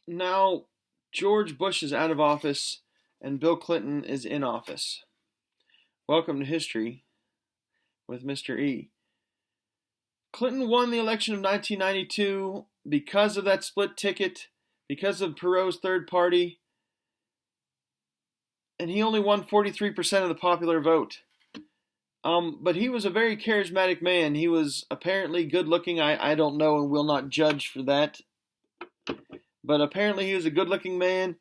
Now, George Bush is out of office and Bill Clinton is in office. Welcome to history with Mr. E. Clinton won the election of 1992 because of that split ticket, because of Perot's third party, and he only won 43% of the popular vote. But he was a very charismatic man. He was apparently good looking. I don't know and will not judge for that. But apparently he was a good looking man.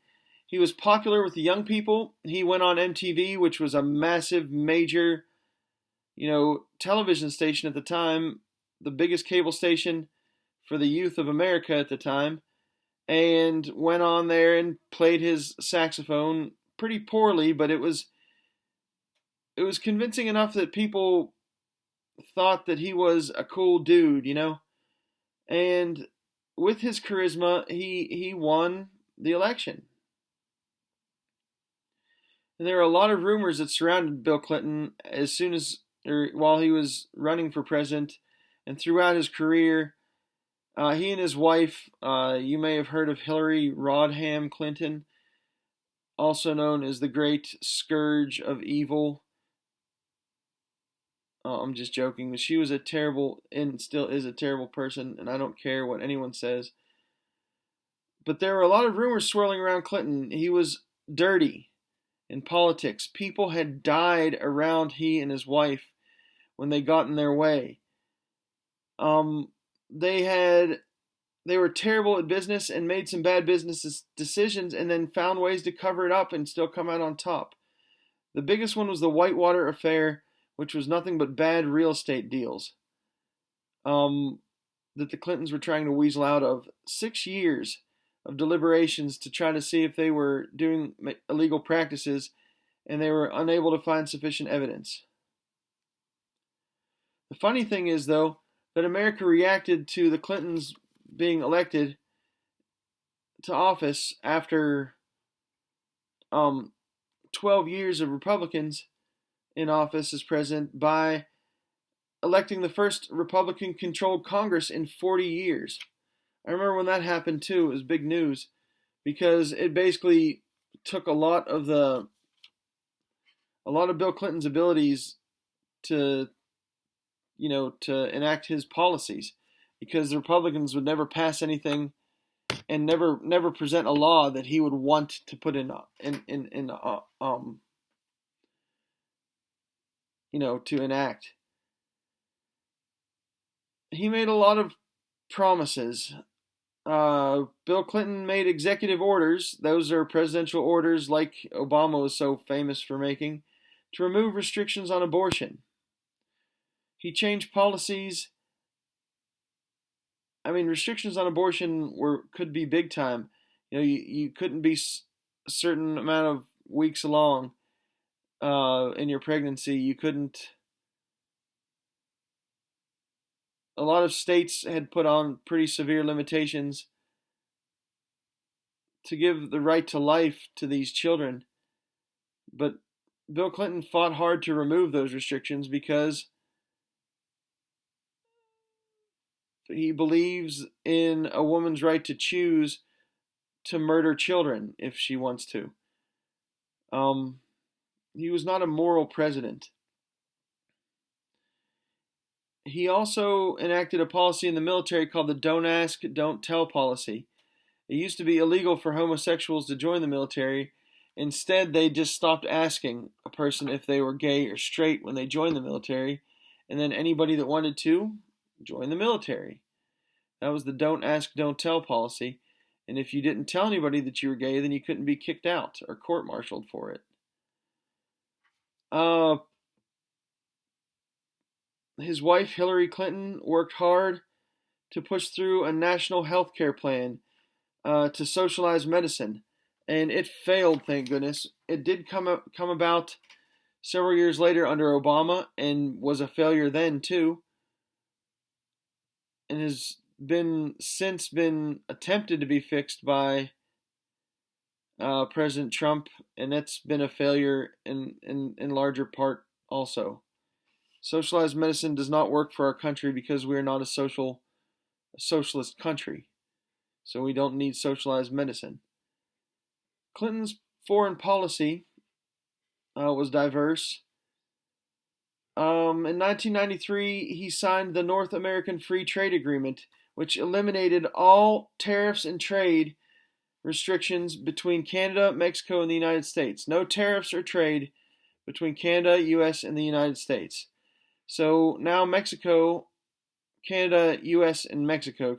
He was popular with the young people. He went on MTV, which was a massive, major, television station at the time, the biggest cable station for the youth of America at the time, and went on there and played his saxophone pretty poorly, but it was convincing enough that people thought that he was a cool dude. And with his charisma, he won the election. And there are a lot of rumors that surrounded Bill Clinton while he was running for president and throughout his career. He and his wife, you may have heard of Hillary Rodham Clinton, also known as the Great Scourge of Evil. I'm just joking, but she was a terrible and still is a terrible person, and I don't care what anyone says. But there were a lot of rumors swirling around Clinton. He was dirty in politics. People had died around he and his wife when they got in their way. They were terrible at business and made some bad business decisions and then found ways to cover it up and still come out on top. The biggest one was the Whitewater affair, which was nothing but bad real estate deals that the Clintons were trying to weasel out of. 6 years of deliberations to try to see if they were doing illegal practices, and they were unable to find sufficient evidence. The funny thing is, though, that America reacted to the Clintons being elected to office after 12 years of Republicans in office as president by electing the first Republican-controlled Congress in 40 years. I remember when that happened too. It was big news because it basically took a lot of Bill Clinton's abilities to enact his policies, because the Republicans would never pass anything and never present a law that he would want to put to enact. He made a lot of promises. Bill Clinton made executive orders. Those are presidential orders like Obama was so famous for making, to remove restrictions on abortion. He changed policies. I mean, restrictions on abortion could be big time. You couldn't be a certain amount of weeks along in your pregnancy. You couldn't. A lot of states had put on pretty severe limitations to give the right to life to these children. But Bill Clinton fought hard to remove those restrictions because he believes in a woman's right to choose to murder children if she wants to. He was not a moral president. He also enacted a policy in the military called the Don't Ask, Don't Tell policy. It used to be illegal for homosexuals to join the military. Instead, they just stopped asking a person if they were gay or straight when they joined the military, and then anybody that wanted to join the military. That was the Don't Ask, Don't Tell policy. And if you didn't tell anybody that you were gay, then you couldn't be kicked out or court-martialed for it. His wife, Hillary Clinton, worked hard to push through a national health care plan to socialize medicine. And it failed, thank goodness. It did come about several years later under Obama and was a failure then too. And has since been attempted to be fixed by President Trump, and that's been a failure in larger part also. Socialized medicine does not work for our country because we are not a socialist country. so we don't need socialized medicine. Clinton's foreign policy was diverse. In 1993, he signed the North American Free Trade Agreement, which eliminated all tariffs and trade restrictions between Canada, Mexico, and the United States. No tariffs or trade between Canada, US, and the United States. So now Canada, US, and Mexico,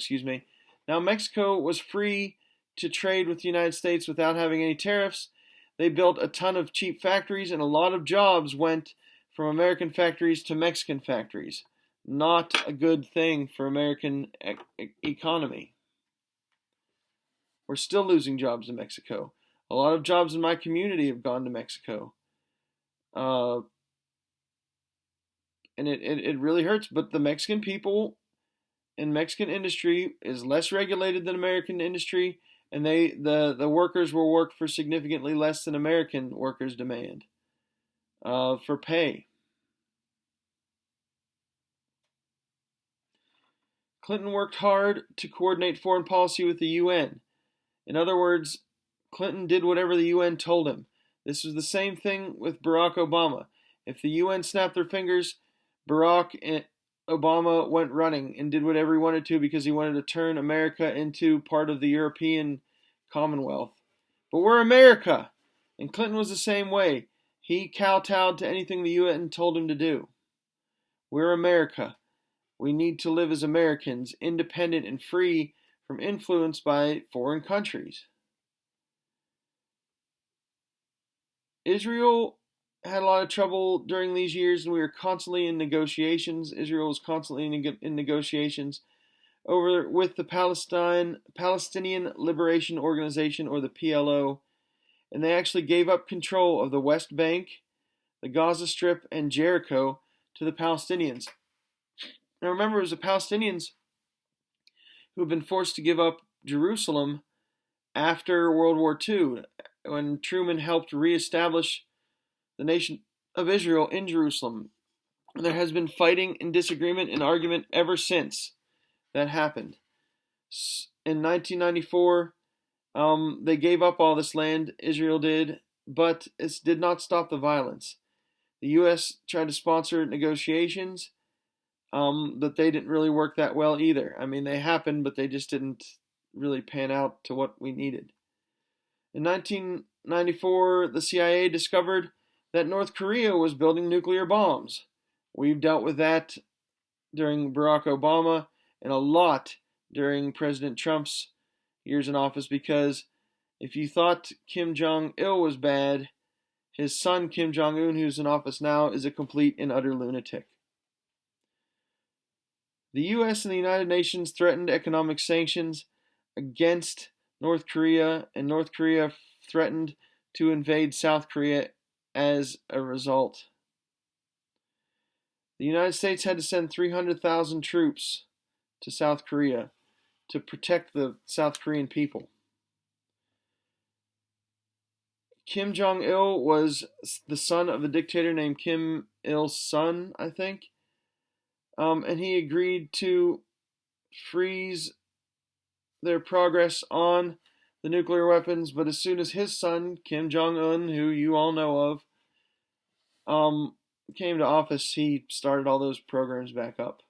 now Mexico was free to trade with the United States without having any tariffs. They built a ton of cheap factories, and a lot of jobs went from American factories to Mexican factories. Not a good thing for American economy. We're still losing jobs in Mexico. A lot of jobs in my community have gone to Mexico. And it really hurts, but the Mexican people and Mexican industry is less regulated than American industry, and the workers will work for significantly less than American workers demand for pay. Clinton worked hard to coordinate foreign policy with the UN. In other words, Clinton did whatever the UN told him. This was the same thing with Barack Obama. If the UN snapped their fingers, Barack Obama went running and did whatever he wanted to because he wanted to turn America into part of the European Commonwealth. But we're America, and Clinton was the same way. He kowtowed to anything the UN told him to do. We're America. We need to live as Americans, independent and free from influence by foreign countries. Israel had a lot of trouble during these years, and we were constantly in negotiations. Israel was constantly in negotiations with the Palestinian Liberation Organization, or the PLO, and they actually gave up control of the West Bank, the Gaza Strip, and Jericho to the Palestinians. Now remember, it was the Palestinians who had been forced to give up Jerusalem after World War II, when Truman helped reestablish the nation of Israel in Jerusalem. And there has been fighting and disagreement and argument ever since that happened. In 1994, they gave up all this land, Israel did, but it did not stop the violence. The U.S. tried to sponsor negotiations, but they didn't really work that well either. I mean, they happened, but they just didn't really pan out to what we needed. In 1994, the CIA discovered that North Korea was building nuclear bombs. We've dealt with that during Barack Obama and a lot during President Trump's years in office, because if you thought Kim Jong-il was bad, his son Kim Jong-un, who's in office now, is a complete and utter lunatic. The U.S. and the United Nations threatened economic sanctions against North Korea, and North Korea threatened to invade South Korea as a result. The United States had to send 300,000 troops to South Korea to protect the South Korean people. Kim Jong-il was the son of a dictator named Kim Il-sung, I think. And he agreed to freeze their progress on the nuclear weapons, but as soon as his son, Kim Jong-un, who you all know of, came to office, he started all those programs back up.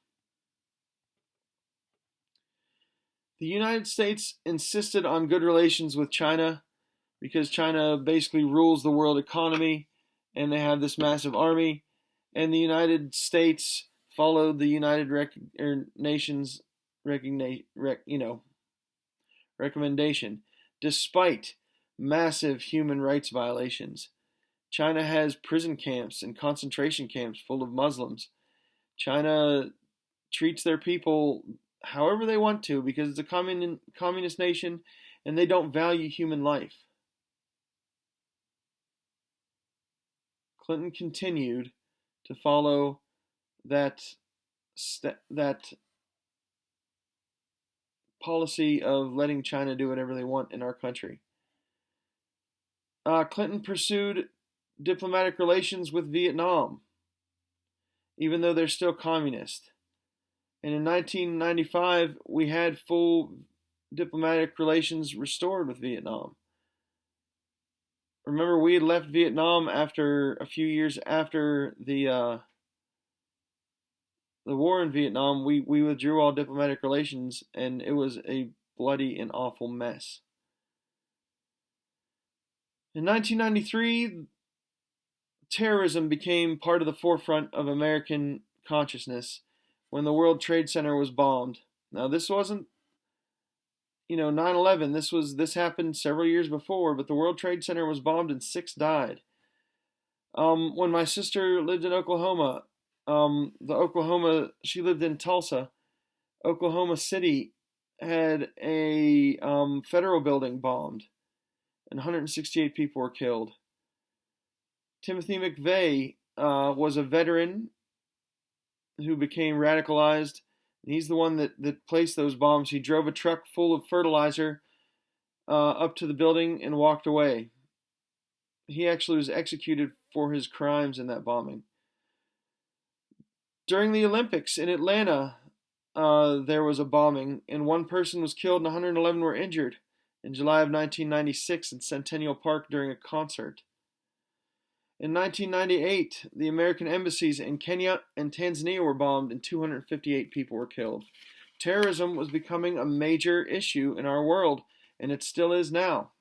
The United States insisted on good relations with China because China basically rules the world economy, and they have this massive army, and the United States followed the United Nations recommendation, despite massive human rights violations. China has prison camps and concentration camps full of Muslims. China treats their people however they want to because it's a communist nation, and they don't value human life. Clinton continued to follow that policy of letting China do whatever they want in our country. Clinton pursued diplomatic relations with Vietnam, even though they're still communist. And in 1995, we had full diplomatic relations restored with Vietnam. Remember, we had left Vietnam after a few years after the war in Vietnam. We withdrew all diplomatic relations, and it was a bloody and awful mess. In 1993, terrorism became part of the forefront of American consciousness when the World Trade Center was bombed. Now, this wasn't 9/11. This happened several years before, but the World Trade Center was bombed and 6 died. When my sister lived in Oklahoma, she lived in Tulsa. Oklahoma City had a federal building bombed, and 168 people were killed. Timothy McVeigh was a veteran who became radicalized. He's the one that placed those bombs. He drove a truck full of fertilizer up to the building and walked away. He actually was executed for his crimes in that bombing. During the Olympics in Atlanta, there was a bombing, and 1 person was killed and 111 were injured in July of 1996 in Centennial Park during a concert. In 1998, the American embassies in Kenya and Tanzania were bombed and 258 people were killed. Terrorism was becoming a major issue in our world, and it still is now.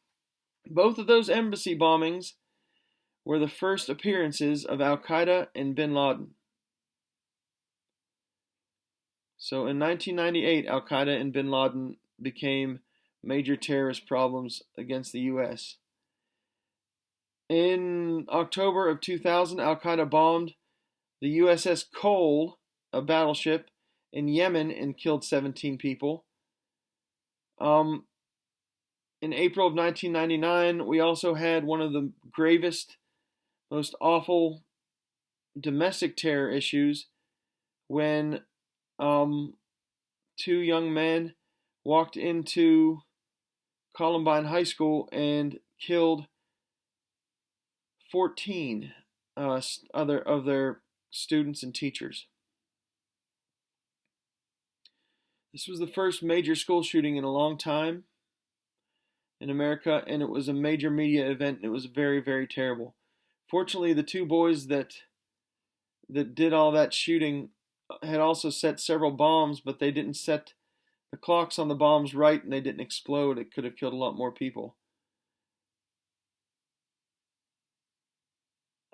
Both of those embassy bombings were the first appearances of Al-Qaeda and bin Laden. So in 1998, Al-Qaeda and bin Laden became major terrorist problems against the U.S. In October of 2000, Al-Qaeda bombed the USS Cole, a battleship, in Yemen and killed 17 people. In April of 1999, we also had one of the gravest, most awful domestic terror issues when 2 young men walked into Columbine High School and killed 14 other of their students and teachers. This was the first major school shooting in a long time in America, and it was a major media event, and it was very, very terrible. Fortunately, the 2 boys that did all that shooting had also set several bombs, but they didn't set the clocks on the bombs right, and they didn't explode. It could have killed a lot more people.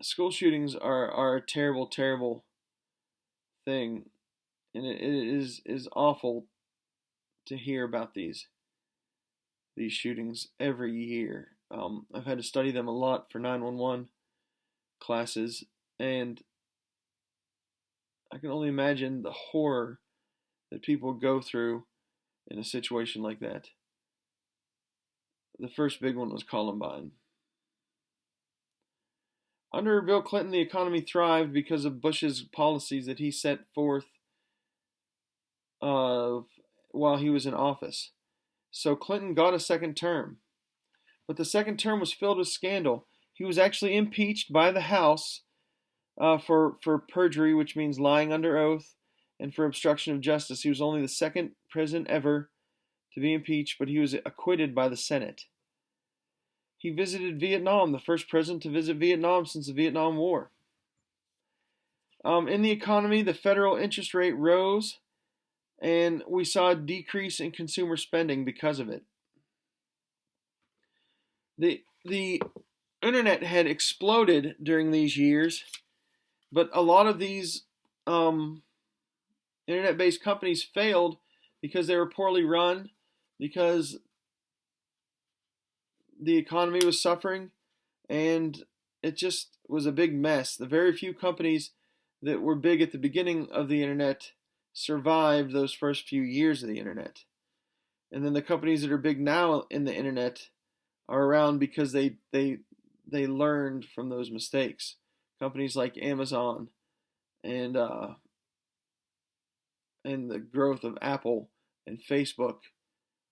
School shootings are a terrible, terrible thing, and it is awful to hear about these shootings every year. I've had to study them a lot for 911 classes, and I can only imagine the horror that people go through in a situation like that. The first big one was Columbine. Under Bill Clinton, the economy thrived because of Bush's policies that he set forth while he was in office. So Clinton got a second term. But the second term was filled with scandal. He was actually impeached by the House for perjury, which means lying under oath, and for obstruction of justice. He was only the 2nd president ever to be impeached, but he was acquitted by the Senate. He visited Vietnam, the first president to visit Vietnam since the Vietnam War. In the economy, the federal interest rate rose, and we saw a decrease in consumer spending because of it. The internet had exploded during these years, but a lot of these internet-based companies failed because they were poorly run, because the economy was suffering, and it just was a big mess. The very few companies that were big at the beginning of the internet survived those first few years of the internet. And then the companies that are big now in the internet are around because they learned from those mistakes. Companies like Amazon and the growth of Apple and Facebook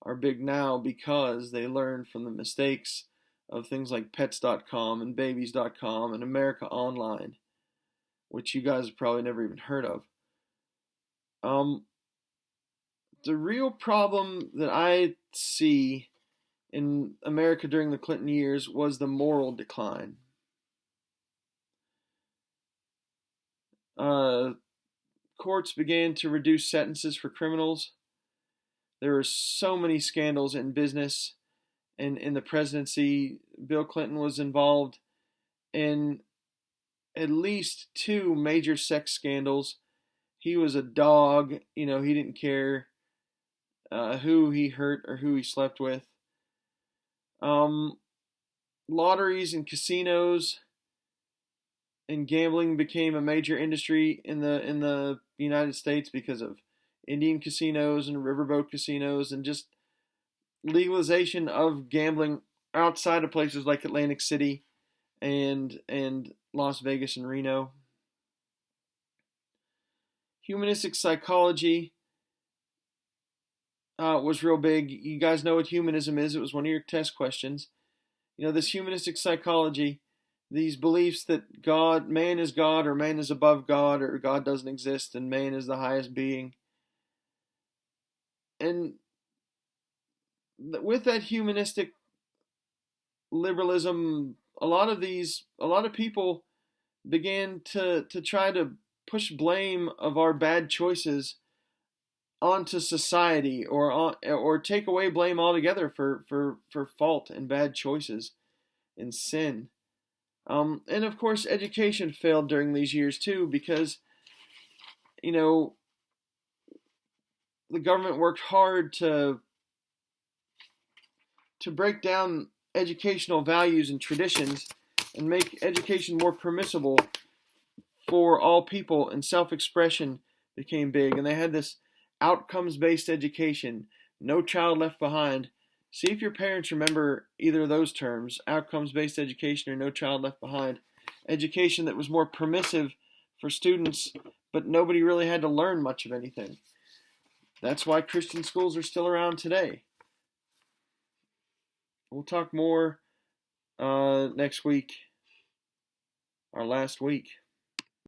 are big now because they learned from the mistakes of things like pets.com and babies.com and America Online, which you guys have probably never even heard of. The real problem that I see in America during the Clinton years was the moral decline. Courts began to reduce sentences for criminals. There were so many scandals in business and in the presidency. Bill Clinton was involved in at least two major sex scandals. He was a dog, he didn't care who he hurt or who he slept with. Lotteries and casinos and gambling became a major industry in the United States because of Indian casinos and riverboat casinos, and just legalization of gambling outside of places like Atlantic City and Las Vegas and Reno. Humanistic psychology was real big. You guys know what humanism is. It was one of your test questions. This humanistic psychology, these beliefs that man is God, or man is above God, or God doesn't exist and man is the highest being. And with that humanistic liberalism, a lot of people began to try to push blame of our bad choices onto society, or take away blame altogether for fault and bad choices and sin. And of course, education failed during these years too, because the government worked hard to break down educational values and traditions and make education more permissible for all people, and self-expression became big. And they had this outcomes-based education, no child left behind. See if your parents remember either of those terms, outcomes-based education or no child left behind. Education that was more permissive for students, but nobody really had to learn much of anything. That's why Christian schools are still around today. We'll talk more next week, our last week.